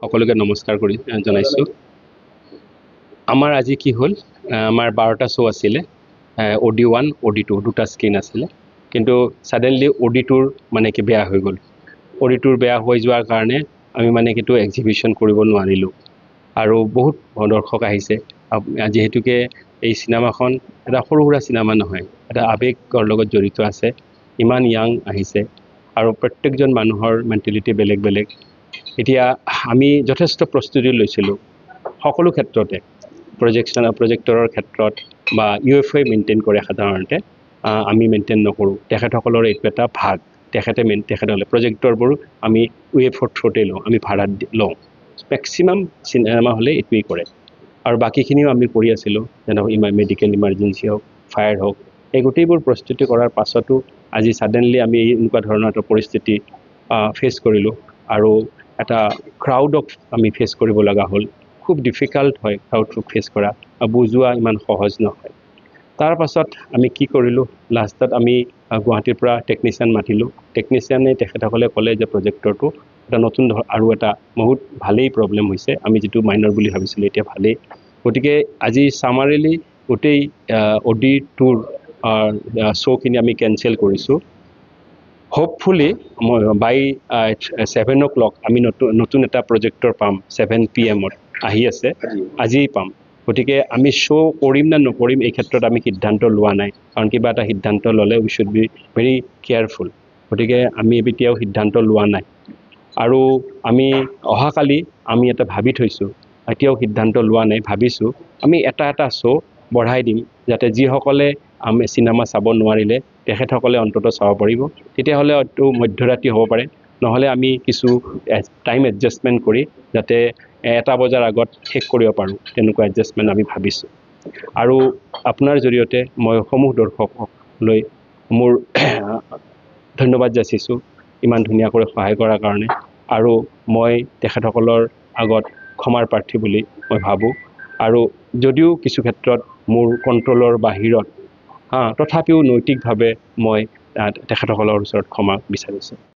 সকলোকে নমস্কাৰ কৰি জনাইছোঁ। আমাৰ আজি কি হ'ল, আমাৰ 12টা শ্ব' আছিলে, OD1 OD2 দুটা স্ক্ৰীন আছিলে, কিন্তু ছাডেনলি OD2ৰ মানে কি বেয়া হৈ গ'ল। OD2ৰ বেয়া হৈ যোৱাৰ কাৰণে আমি মানে কিন্তু এক্সিবিশ্যন কৰিব নোৱাৰিলোঁ। আৰু বহুত দৰ্শক আহিছে, যিহেতুকে এই চিনেমাখন এটা সৰু সুৰা চিনেমা নহয়, এটা আৱেগৰ লগত জড়িত আছে। ইমান য়াং আহিছে আৰু প্ৰত্যেকজন মানুহৰ মেণ্টেলিটি বেলেগ বেলেগ। এতিয়া আমি যথেষ্ট প্ৰস্তুতি লৈছিলোঁ সকলো ক্ষেত্ৰতে, প্ৰজেক্টৰৰ ক্ষেত্ৰত বা UFO মেইনটেইন কৰে সাধাৰণতে, আমি মেইনটেইন নকৰোঁ। তেখেতসকলৰ এইটো এটা ভাগ, তেখেতসকলে প্ৰজেক্টৰবোৰ আমি UFOৰ থ্ৰুতে লওঁ, আমি ভাড়াত লওঁ। মেক্সিমাম চিনেমা হ'লে এইটোৱেই কৰে। আৰু বাকীখিনিও আমি কৰি আছিলোঁ, যেনেকৈ মেডিকেল ইমাৰ্জেঞ্চি হওক, ফায়াৰ হওক, এই গোটেইবোৰ প্ৰস্তুতি কৰাৰ পাছতো আজি ছাডেনলি আমি এনেকুৱা ধৰণৰ এটা পৰিস্থিতি ফেচ কৰিলোঁ। আৰু এটা ক্ৰাউডক আমি ফেচ কৰিব লগা হ'ল। খুব ডিফিকাল্ট হয় ক্ৰাউডক ফেচ কৰা, বুজোৱা ইমান সহজ নহয়। তাৰ পাছত আমি কি কৰিলোঁ, লাষ্টত আমি গুৱাহাটীৰ পৰা টেকনিচিয়ান মাতিলোঁ। টেকনিচিয়ানে তেখেতসকলে ক'লে যে প্ৰজেক্টৰটো এটা নতুন আৰু এটা বহুত ভালেই প্ৰব্লেম হৈছে, আমি যিটো মাইনৰ বুলি ভাবিছিলোঁ এতিয়া ভালেই। গতিকে আজি ছামাৰিলি গোটেই OD2ৰ শ্ব'খিনি আমি কেঞ্চেল কৰিছোঁ। হোপফুলি বাই 7 o'clock আমি নতুন এটা প্ৰজেক্টৰ পাম, 7 PM আহি আছে, আজিয়েই পাম। গতিকে আমি শ্ব' কৰিম নে নকৰিম এই ক্ষেত্ৰত আমি সিদ্ধান্ত লোৱা নাই, কাৰণ কিবা এটা সিদ্ধান্ত ল'লে উই শ্বুড বি ভেৰি কেয়াৰফুল। গতিকে আমি এতিয়াও সিদ্ধান্ত লোৱা নাই। আৰু আমি অহাকালি আমি এটা ভাবি থৈছোঁ, এতিয়াও সিদ্ধান্ত লোৱা নাই, ভাবিছোঁ আমি এটা শ্ব' বঢ়াই দিম, যাতে যিসকলে আমি চিনেমা চাব নোৱাৰিলে তেখেতসকলে অন্ততঃ চাব পাৰিব। তেতিয়াহ'লে হয়তো মধ্যৰাতি হ'ব পাৰে, নহ'লে আমি কিছু টাইম এডজাষ্টমেণ্ট কৰি যাতে 1 বজাৰ আগত শেষ কৰিব পাৰোঁ, তেনেকুৱা এডজাষ্টমেণ্ট আমি ভাবিছোঁ। আৰু আপোনাৰ জৰিয়তে মই সমূহ দৰ্শকলৈ মোৰ ধন্যবাদ যাচিছোঁ ইমান ধুনীয়াকৈ সহায় কৰাৰ কাৰণে। আৰু মই তেখেতসকলৰ আগত ক্ষমাৰ প্ৰাৰ্থী বুলি মই ভাবোঁ। আৰু যদিও কিছু ক্ষেত্ৰত মোৰ কণ্ট্ৰলৰ বাহিৰত, তথাপিও নৈতিকভাৱে মই তেখেতসকলৰ ওচৰত ক্ষমা বিচাৰিছোঁ।